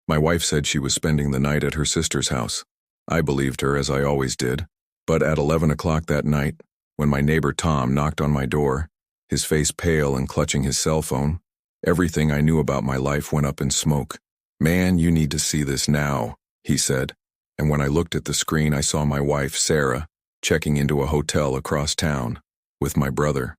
My wife said she was spending the night at her sister's house. I believed her, as I always did. But at 11 o'clock that night, when my neighbor Tom knocked on my door, his face pale and clutching his cell phone, everything I knew about my life went up in smoke. "Man, you need to see this now," he said. And when I looked at the screen, I saw my wife, Sarah, checking into a hotel across town with my brother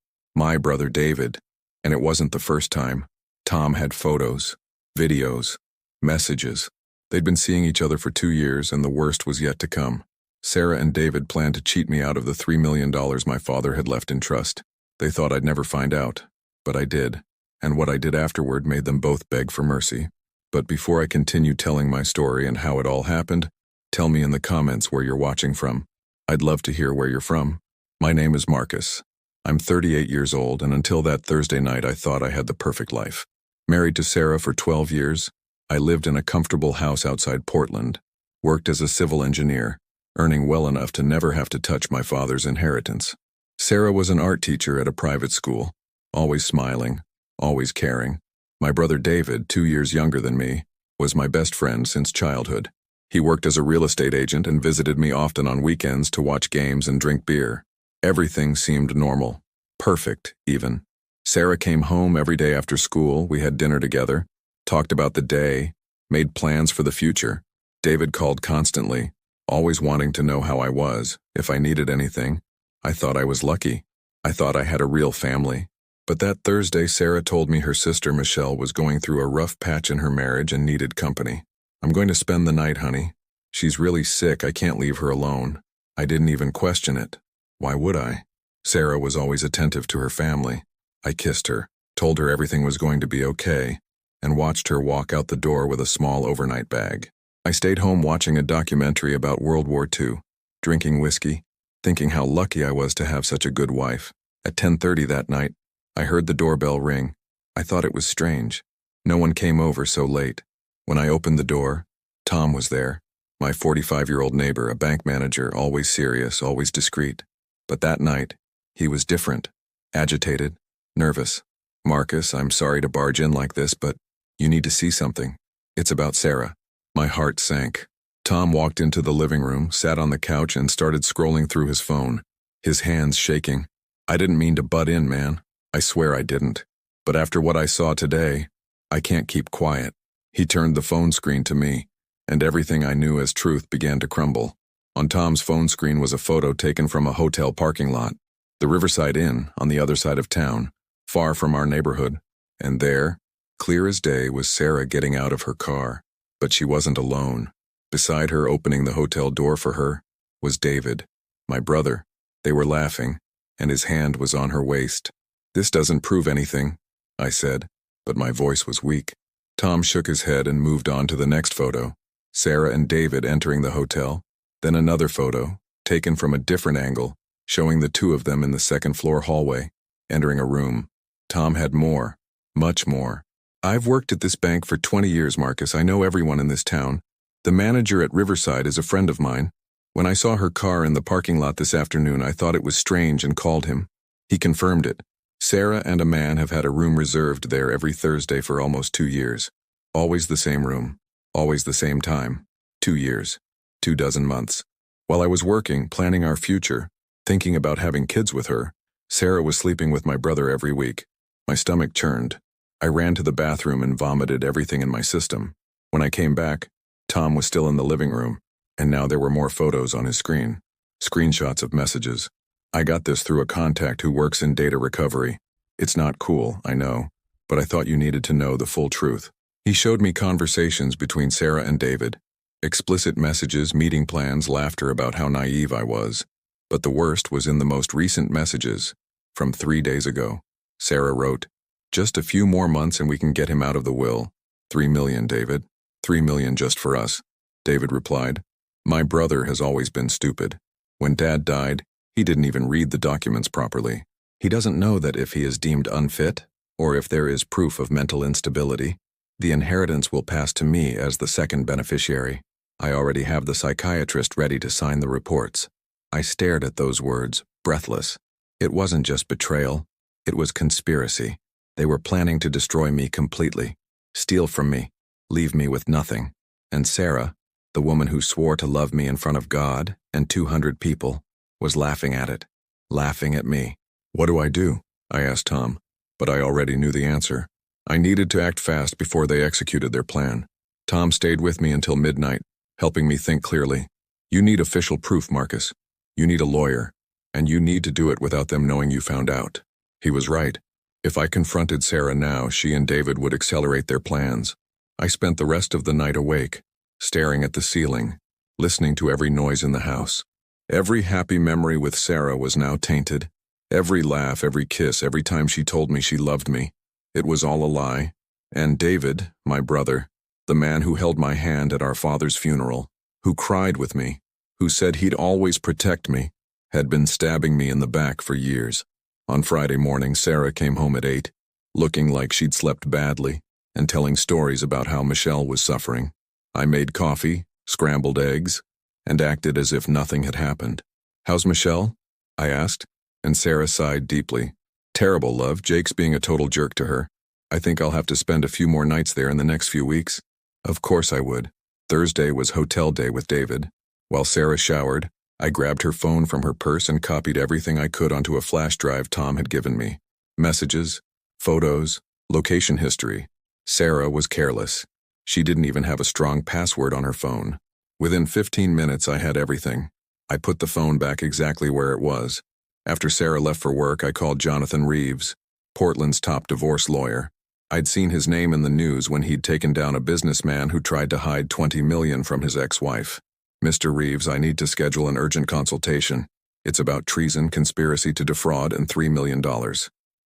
David. And it wasn't the first time. Tom had photos, videos, messages. They'd been seeing each other for 2 years, and the worst was yet to come. Sarah and David planned to cheat me out of the $3 million my father had left in trust. They thought I'd never find out, but I did. And what I did afterward made them both beg for mercy. But before I continue telling my story and how it all happened, tell me in the comments where you're watching from. I'd love to hear where you're from. My name is Marcus. I'm 38 years old, and until that Thursday night I thought I had the perfect life. Married to Sarah for 12 years, I lived in a comfortable house outside Portland, worked as a civil engineer, earning well enough to never have to touch my father's inheritance. Sarah was an art teacher at a private school, always smiling, always caring. My brother David, 2 years younger than me, was my best friend since childhood. He worked as a real estate agent and visited me often on weekends to watch games and drink beer. Everything seemed normal, perfect even. Sarah came home every day after school, we had dinner together, talked about the day, made plans for the future. David called constantly, always wanting to know how I was, if I needed anything. I thought I was lucky. I thought I had a real family. But that Thursday, Sarah told me her sister Michelle was going through a rough patch in her marriage and needed company. "I'm going to spend the night, honey. She's really sick, I can't leave her alone." I didn't even question it. Why would I? Sarah was always attentive to her family. I kissed her, told her everything was going to be okay, and watched her walk out the door with a small overnight bag. I stayed home watching a documentary about World War II, drinking whiskey, thinking how lucky I was to have such a good wife. At 10:30 that night, I heard the doorbell ring. I thought it was strange. No one came over so late. When I opened the door, Tom was there, my 45-year-old neighbor, a bank manager, always serious, always discreet. But that night, he was different, agitated, nervous. "Marcus, I'm sorry to barge in like this, but you need to see something. It's about Sarah." My heart sank. Tom walked into the living room, sat on the couch, and started scrolling through his phone, his hands shaking. "I didn't mean to butt in, man. I swear I didn't. But after what I saw today, I can't keep quiet." He turned the phone screen to me, and everything I knew as truth began to crumble. On Tom's phone screen was a photo taken from a hotel parking lot, the Riverside Inn on the other side of town, far from our neighborhood. And there, clear as day, was Sarah getting out of her car. But she wasn't alone. Beside her, opening the hotel door for her, was David, my brother. They were laughing, and his hand was on her waist. "This doesn't prove anything," I said, but my voice was weak. Tom shook his head and moved on to the next photo, Sarah and David entering the hotel. Then another photo, taken from a different angle, showing the two of them in the second-floor hallway, entering a room. Tom had more, much more. "I've worked at this bank for 20 years, Marcus. I know everyone in this town. The manager at Riverside is a friend of mine. When I saw her car in the parking lot this afternoon, I thought it was strange and called him. He confirmed it. Sarah and a man have had a room reserved there every Thursday for almost 2 years. Always the same room, always the same time. 2 years, 24 months. While I was working, planning our future, thinking about having kids with her, Sarah was sleeping with my brother every week. My stomach churned. I ran to the bathroom and vomited everything in my system. When I came back, Tom was still in the living room, and now there were more photos on his screen. Screenshots of messages. I got this through a contact who works in data recovery. It's not cool, I know, but I thought you needed to know the full truth. He showed me conversations between Sarah and David. Explicit messages, meeting plans, laughter about how naive I was. But the worst was in the most recent messages, from 3 days ago. Sarah wrote, "Just a few more months and we can get him out of the will. 3 million, David. 3 million just for us." David replied, "My brother has always been stupid. When Dad died, he didn't even read the documents properly. He doesn't know that if he is deemed unfit, or if there is proof of mental instability, the inheritance will pass to me as the second beneficiary. I already have the psychiatrist ready to sign the reports." I stared at those words, breathless. It wasn't just betrayal, it was conspiracy. They were planning to destroy me completely, steal from me, leave me with nothing. And Sarah, the woman who swore to love me in front of God and 200 people, was laughing at it, laughing at me. What do I do? I asked Tom, but I already knew the answer. I needed to act fast before they executed their plan. Tom stayed with me until midnight, helping me think clearly. You need official proof, Marcus. You need a lawyer, and you need to do it without them knowing you found out. He was right. If I confronted Sarah now, she and David would accelerate their plans. I spent the rest of the night awake, staring at the ceiling, listening to every noise in the house. Every happy memory with Sarah was now tainted. Every laugh, every kiss, every time she told me she loved me. It was all a lie. And David, my brother, the man who held my hand at our father's funeral, who cried with me, who said he'd always protect me, had been stabbing me in the back for years. On Friday morning, Sarah came home at 8, looking like she'd slept badly, and telling stories about how Michelle was suffering. I made coffee, scrambled eggs, and acted as if nothing had happened. How's Michelle? I asked, and Sarah sighed deeply. Terrible, love. Jake's being a total jerk to her. I think I'll have to spend a few more nights there in the next few weeks. Of course I would. Thursday was hotel day with David. While Sarah showered, I grabbed her phone from her purse and copied everything I could onto a flash drive Tom had given me. Messages, photos, location history. Sarah was careless. She didn't even have a strong password on her phone. Within 15 minutes, I had everything. I put the phone back exactly where it was. After Sarah left for work, I called Jonathan Reeves, Portland's top divorce lawyer. I'd seen his name in the news when he'd taken down a businessman who tried to hide $20 million from his ex-wife. Mr. Reeves, I need to schedule an urgent consultation. It's about treason, conspiracy to defraud, and $3 million.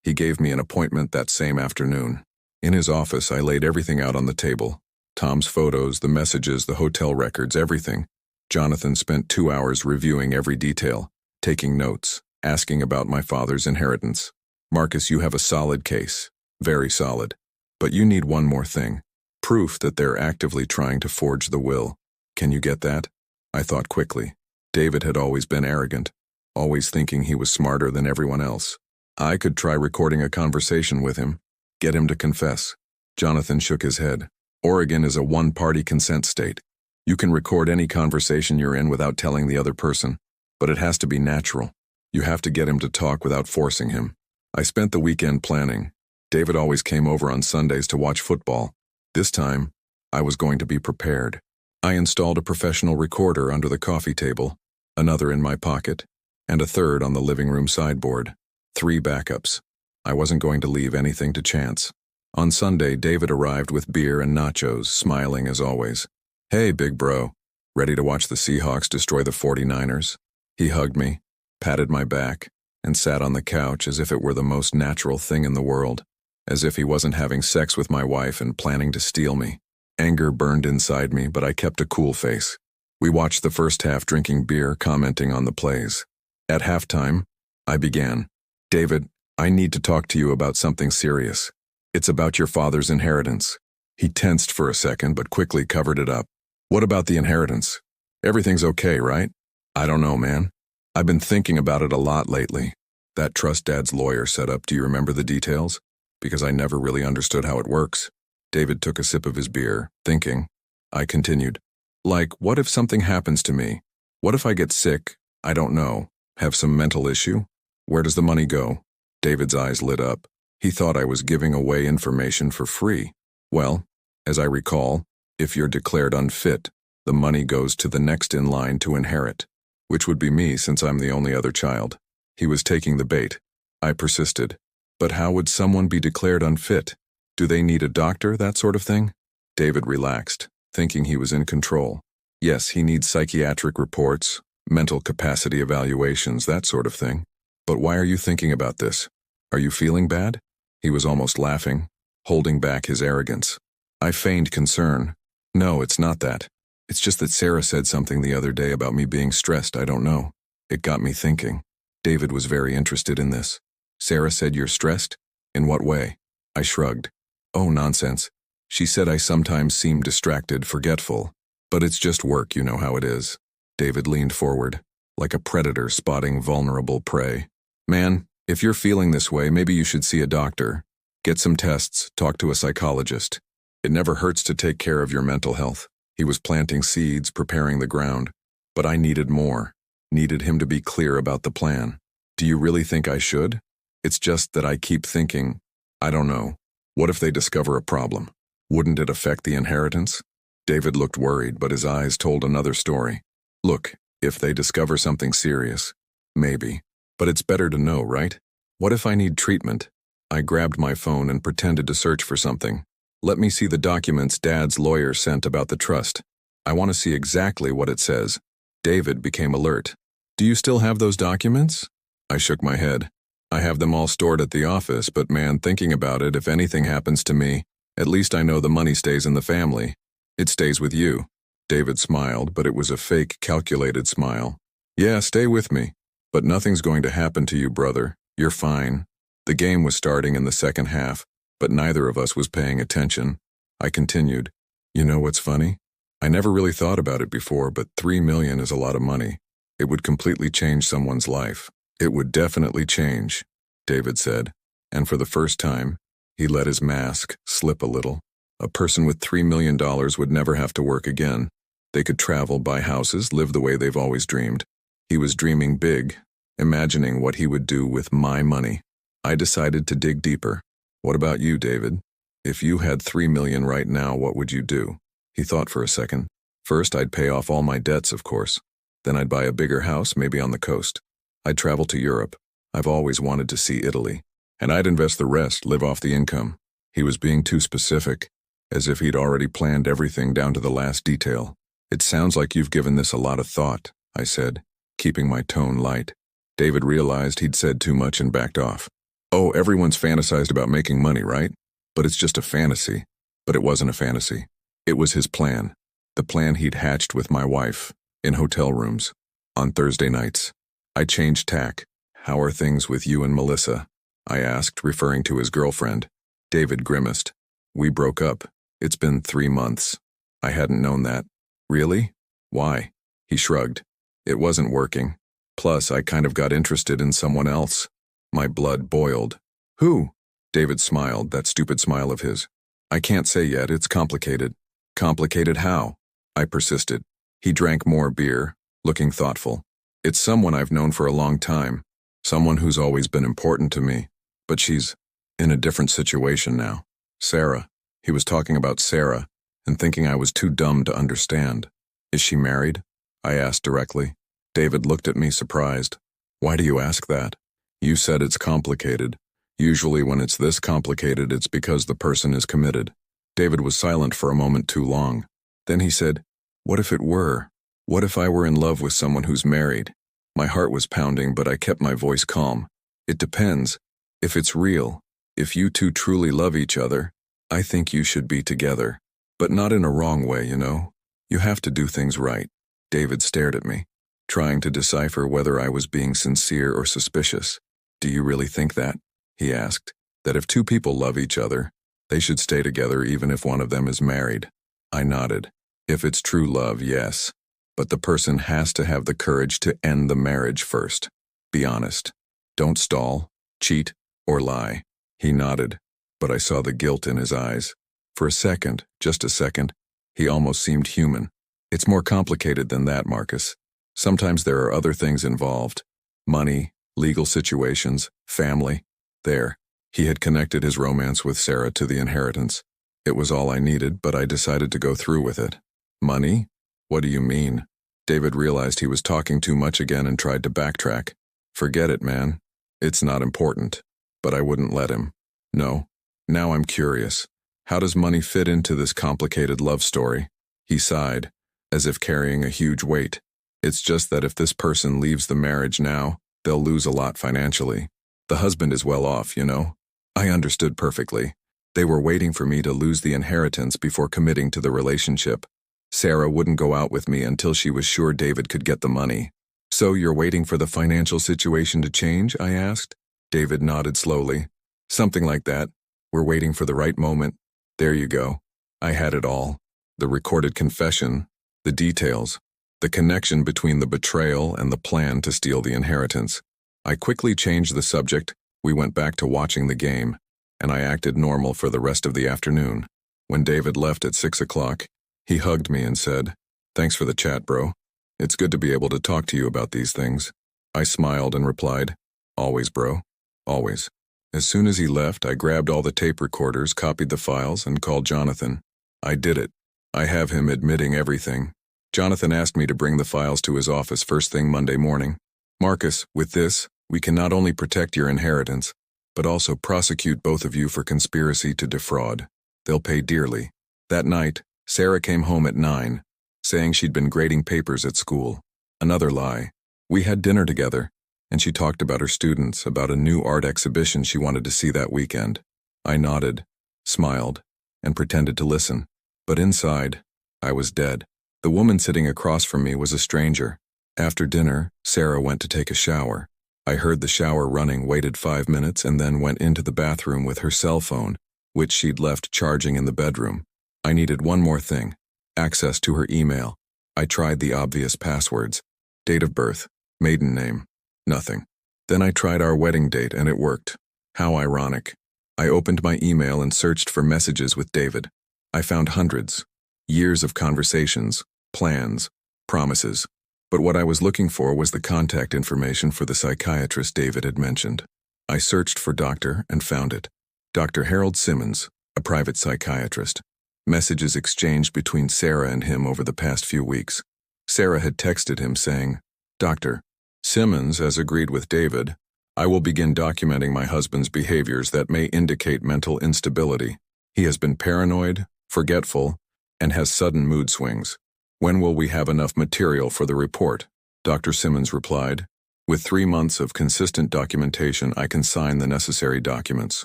He gave me an appointment that same afternoon. In his office, I laid everything out on the table. Tom's photos, the messages, the hotel records, everything. Jonathan spent 2 hours reviewing every detail, taking notes, asking about my father's inheritance. Marcus, you have a solid case. Very solid. But you need one more thing. Proof that they're actively trying to forge the will. Can you get that? I thought quickly. David had always been arrogant, always thinking he was smarter than everyone else. I could try recording a conversation with him, get him to confess. Jonathan shook his head. Oregon is a one-party consent state. You can record any conversation you're in without telling the other person, but it has to be natural. You have to get him to talk without forcing him. I spent the weekend planning. David always came over on Sundays to watch football. This time, I was going to be prepared. I installed a professional recorder under the coffee table, another in my pocket, and a third on the living room sideboard. 3 backups. I wasn't going to leave anything to chance. On Sunday, David arrived with beer and nachos, smiling as always. Hey, big bro. Ready to watch the Seahawks destroy the 49ers? He hugged me, patted my back, and sat on the couch as if it were the most natural thing in the world, as if he wasn't having sex with my wife and planning to steal me. Anger burned inside me, but I kept a cool face. We watched the first half drinking beer, commenting on the plays. At halftime, I began. David, I need to talk to you about something serious. It's about your father's inheritance. He tensed for a second, but quickly covered it up. What about the inheritance? Everything's okay, right? I don't know, man. I've been thinking about it a lot lately. That trust Dad's lawyer set up, do you remember the details? Because I never really understood how it works. David took a sip of his beer, thinking. I continued. Like, what if something happens to me? What if I get sick? I don't know. Have some mental issue? Where does the money go? David's eyes lit up. He thought I was giving away information for free. Well, as I recall, if you're declared unfit, the money goes to the next in line to inherit, which would be me since I'm the only other child. He was taking the bait. I persisted. But how would someone be declared unfit? Do they need a doctor, that sort of thing? David relaxed, thinking he was in control. Yes, he needs psychiatric reports, mental capacity evaluations, that sort of thing. But why are you thinking about this? Are you feeling bad? He was almost laughing, holding back his arrogance. I feigned concern. No, it's not that. It's just that Sarah said something the other day about me being stressed, I don't know. It got me thinking. David was very interested in this. Sarah said you're stressed? In what way? I shrugged. Oh, nonsense. She said I sometimes seem distracted, forgetful. But it's just work, you know how it is. David leaned forward, like a predator spotting vulnerable prey. Man, if you're feeling this way, maybe you should see a doctor. Get some tests, talk to a psychologist. It never hurts to take care of your mental health. He was planting seeds, preparing the ground. But I needed more. Needed him to be clear about the plan. Do you really think I should? It's just that I keep thinking, I don't know. What if they discover a problem? Wouldn't it affect the inheritance? David looked worried, but his eyes told another story. Look, if they discover something serious, maybe. But it's better to know, right? What if I need treatment? I grabbed my phone and pretended to search for something. Let me see the documents Dad's lawyer sent about the trust. I want to see exactly what it says. David became alert. Do you still have those documents? I shook my head. I have them all stored at the office, but man, thinking about it, if anything happens to me, at least I know the money stays in the family. It stays with you. David smiled, but it was a fake, calculated smile. Yeah, stay with me. But nothing's going to happen to you, brother. You're fine. The game was starting in the second half, but neither of us was paying attention. I continued. You know what's funny? I never really thought about it before, but $3 million is a lot of money. It would completely change someone's life. It would definitely change, David said, and for the first time, he let his mask slip a little. A person with $3 million would never have to work again. They could travel, buy houses, live the way they've always dreamed. He was dreaming big, imagining what he would do with my money. I decided to dig deeper. What about you, David? If you had $3 million right now, what would you do? He thought for a second. First, I'd pay off all my debts, of course. Then I'd buy a bigger house, maybe on the coast. I'd travel to Europe. I've always wanted to see Italy. And I'd invest the rest, live off the income. He was being too specific, as if he'd already planned everything down to the last detail. It sounds like you've given this a lot of thought, I said, keeping my tone light. David realized he'd said too much and backed off. Oh, everyone's fantasized about making money, right? But it's just a fantasy. But it wasn't a fantasy. It was his plan. The plan he'd hatched with my wife, in hotel rooms, on Thursday nights. I changed tack. How are things with you and Melissa? I asked, referring to his girlfriend. David grimaced. We broke up. It's been 3 months. I hadn't known that. Really? Why? He shrugged. It wasn't working. Plus, I kind of got interested in someone else. My blood boiled. Who? David smiled, that stupid smile of his. I can't say yet, it's complicated. Complicated how? I persisted. He drank more beer, looking thoughtful. It's someone I've known for a long time. Someone who's always been important to me. But she's in a different situation now. Sarah. He was talking about Sarah, and thinking I was too dumb to understand. Is she married? I asked directly. David looked at me surprised. Why do you ask that? You said it's complicated. Usually when it's this complicated, it's because the person is committed. David was silent for a moment too long. Then he said, what if it were? What if I were in love with someone who's married? My heart was pounding, but I kept my voice calm. It depends. If it's real, if you two truly love each other, I think you should be together. But not in a wrong way, you know? You have to do things right. David stared at me, trying to decipher whether I was being sincere or suspicious. Do you really think that? He asked. That if two people love each other, they should stay together even if one of them is married. I nodded. If it's true love, yes. But the person has to have the courage to end the marriage first. Be honest. Don't stall, cheat, or lie. He nodded, but I saw the guilt in his eyes. For a second, just a second, he almost seemed human. It's more complicated than that, Marcus. Sometimes there are other things involved. Money, legal situations, family. There. He had connected his romance with Sarah to the inheritance. It was all I needed, but I decided to go through with it. Money? What do you mean? David realized he was talking too much again and tried to backtrack. Forget it, man. It's not important. But I wouldn't let him. No. Now I'm curious. How does money fit into this complicated love story? He sighed, as if carrying a huge weight. It's just that if this person leaves the marriage now, they'll lose a lot financially. The husband is well off, you know? I understood perfectly. They were waiting for me to lose the inheritance before committing to the relationship. Sarah wouldn't go out with me until she was sure David could get the money. So you're waiting for the financial situation to change? I asked. David nodded slowly. Something like that. We're waiting for the right moment. There you go. I had it all. The recorded confession, the details, the connection between the betrayal and the plan to steal the inheritance. I quickly changed the subject. We went back to watching the game, and I acted normal for the rest of the afternoon. When David left at 6 o'clock, he hugged me and said, "Thanks for the chat, bro. It's good to be able to talk to you about these things." I smiled and replied, "Always, bro. Always." As soon as he left, I grabbed all the tape recorders, copied the files, and called Jonathan. I did it. I have him admitting everything. Jonathan asked me to bring the files to his office first thing Monday morning. "Marcus, with this, we can not only protect your inheritance, but also prosecute both of you for conspiracy to defraud. They'll pay dearly." That night, Sarah came home at 9, saying she'd been grading papers at school. Another lie. We had dinner together, and she talked about her students, about a new art exhibition she wanted to see that weekend. I nodded, smiled, and pretended to listen. But inside, I was dead. The woman sitting across from me was a stranger. After dinner, Sarah went to take a shower. I heard the shower running, waited 5 minutes, and then went into the bathroom with her cell phone, which she'd left charging in the bedroom. I needed one more thing: access to her email. I tried the obvious passwords. Date of birth, maiden name, nothing. Then I tried our wedding date and it worked. How ironic. I opened my email and searched for messages with David. I found hundreds. Years of conversations, plans, promises. But what I was looking for was the contact information for the psychiatrist David had mentioned. I searched for doctor and found it. Dr. Harold Simmons, a private psychiatrist. Messages exchanged between Sarah and him over the past few weeks. Sarah had texted him saying, "Dr. Simmons has agreed with David. I will begin documenting my husband's behaviors that may indicate mental instability. He has been paranoid, forgetful, and has sudden mood swings. When will we have enough material for the report?" Dr. Simmons replied, "With 3 months of consistent documentation, I can sign the necessary documents.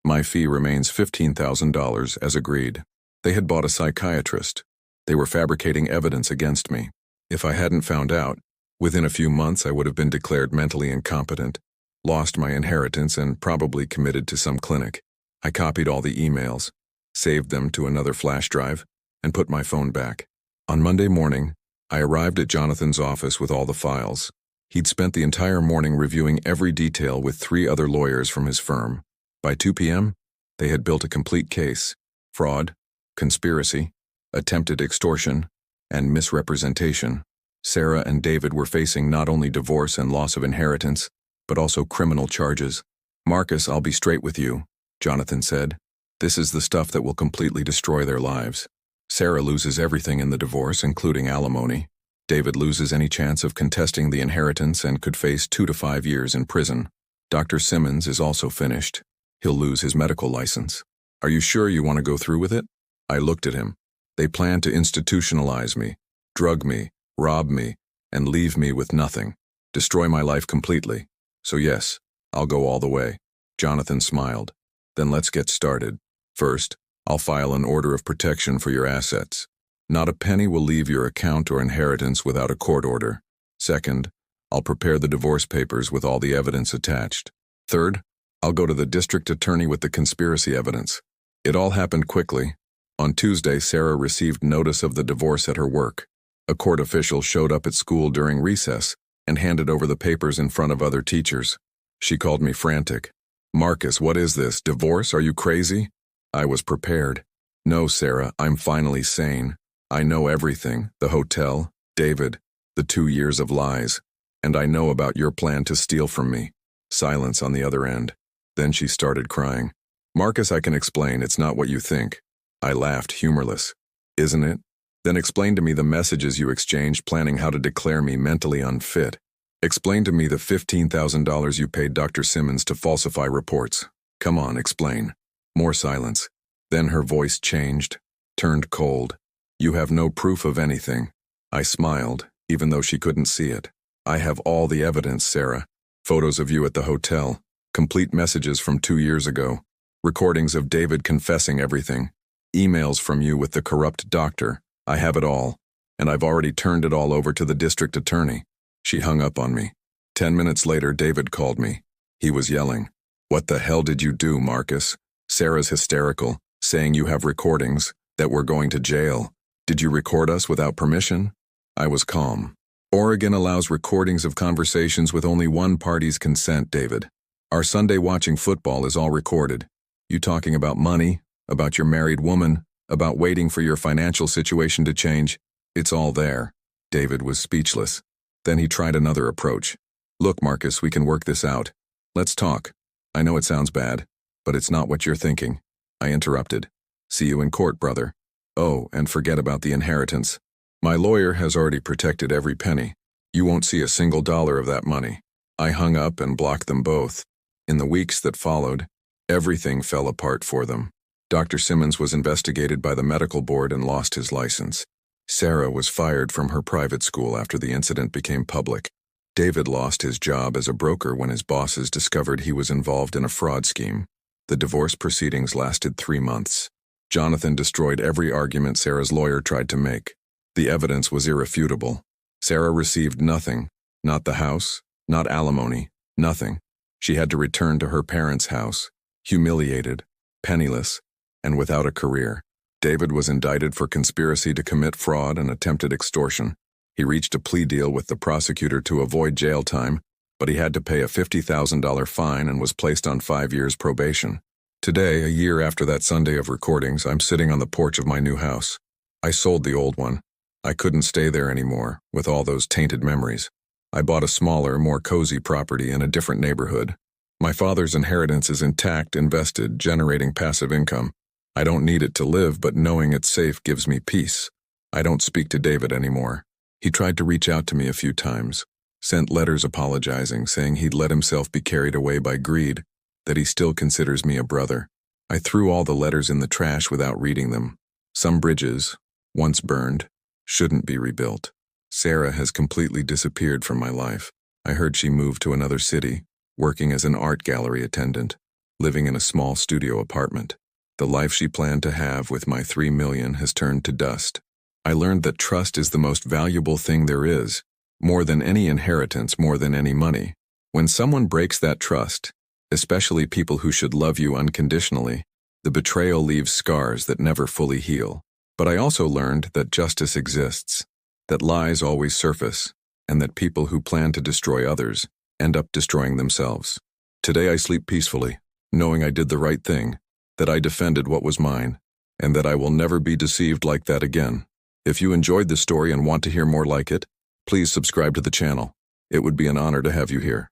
My fee remains $15,000 as agreed." They had bought a psychiatrist. They were fabricating evidence against me. If I hadn't found out, within a few months I would have been declared mentally incompetent, lost my inheritance, and probably committed to some clinic. I copied all the emails, saved them to another flash drive, and put my phone back. On Monday morning, I arrived at Jonathan's office with all the files. He'd spent the entire morning reviewing every detail with 3 other lawyers from his firm. By 2 p.m., they had built a complete case: fraud, conspiracy, attempted extortion, and misrepresentation. Sarah and David were facing not only divorce and loss of inheritance, but also criminal charges. "Marcus, I'll be straight with you," Jonathan said. "This is the stuff that will completely destroy their lives. Sarah loses everything in the divorce, including alimony. David loses any chance of contesting the inheritance and could face 2 to 5 years in prison. Dr. Simmons is also finished. He'll lose his medical license. Are you sure you want to go through with it?" I looked at him. They plan to institutionalize me, drug me, rob me, and leave me with nothing. Destroy my life completely. So yes, I'll go all the way. Jonathan smiled. "Then let's get started. First, I'll file an order of protection for your assets. Not a penny will leave your account or inheritance without a court order. Second, I'll prepare the divorce papers with all the evidence attached. Third, I'll go to the district attorney with the conspiracy evidence." It all happened quickly. On Tuesday, Sarah received notice of the divorce at her work. A court official showed up at school during recess and handed over the papers in front of other teachers. She called me frantic. "Marcus, what is this? Divorce? Are you crazy?" I was prepared. "No, Sarah, I'm finally sane. I know everything: the hotel, David, the 2 years of lies, and I know about your plan to steal from me." Silence on the other end. Then she started crying. "Marcus, I can explain. It's not what you think." I laughed, humorless. "Isn't it? Then explain to me the messages you exchanged planning how to declare me mentally unfit. Explain to me the $15,000 you paid Dr. Simmons to falsify reports. Come on, explain." More silence. Then her voice changed, turned cold. "You have no proof of anything." I smiled, even though she couldn't see it. "I have all the evidence, Sarah. Photos of you at the hotel, complete messages from 2 years ago, recordings of David confessing everything, emails from you with the corrupt doctor. I have it all, and I've already turned it all over to the district attorney." She hung up on me. 10 minutes later, David called me. He was yelling, "What the hell did you do, Marcus?" Sarah's hysterical, saying you have recordings, that we're going to jail. "Did you record us without permission?" I was calm. "Oregon allows recordings of conversations with only one party's consent, David. Our Sunday watching football is all recorded. You talking about money, about your married woman, about waiting for your financial situation to change. It's all there. David was speechless. Then he tried another approach. Look, Marcus, we can work this out. Let's talk. I know it sounds bad, but it's not what you're thinking. I interrupted. See you in court, brother. Oh, and forget about the inheritance. My lawyer has already protected every penny. You won't see a single dollar of that money. I hung up and blocked them both. In the weeks that followed, everything fell apart for them. Dr. Simmons was investigated by the medical board and lost his license. Sarah was fired from her private school after the incident became public. David lost his job as a broker when his bosses discovered he was involved in a fraud scheme. The divorce proceedings lasted 3 months. Jonathan destroyed every argument Sarah's lawyer tried to make. The evidence was irrefutable. Sarah received nothing, not the house, not alimony, nothing. She had to return to her parents' house, humiliated, penniless, and without a career. David was indicted for conspiracy to commit fraud and attempted extortion. He reached a plea deal with the prosecutor to avoid jail time, but he had to pay a $50,000 fine and was placed on 5 years probation. Today, a year after that Sunday of recordings, I'm sitting on the porch of my new house. I sold the old one. I couldn't stay there anymore, with all those tainted memories. I bought a smaller, more cozy property in a different neighborhood. My father's inheritance is intact, invested, generating passive income. I don't need it to live, but knowing it's safe gives me peace. I don't speak to David anymore. He tried to reach out to me a few times, sent letters apologizing, saying he'd let himself be carried away by greed, that he still considers me a brother. I threw all the letters in the trash without reading them. Some bridges, once burned, shouldn't be rebuilt. Sarah has completely disappeared from my life. I heard she moved to another city, working as an art gallery attendant, living in a small studio apartment. The life she planned to have with my $3 million has turned to dust. I learned that trust is the most valuable thing there is, more than any inheritance, more than any money. When someone breaks that trust, especially people who should love you unconditionally, the betrayal leaves scars that never fully heal. But I also learned that justice exists, that lies always surface, and that people who plan to destroy others end up destroying themselves. Today I sleep peacefully, knowing I did the right thing, that I defended what was mine, and that I will never be deceived like that again. If you enjoyed this story and want to hear more like it, please subscribe to the channel. It would be an honor to have you here.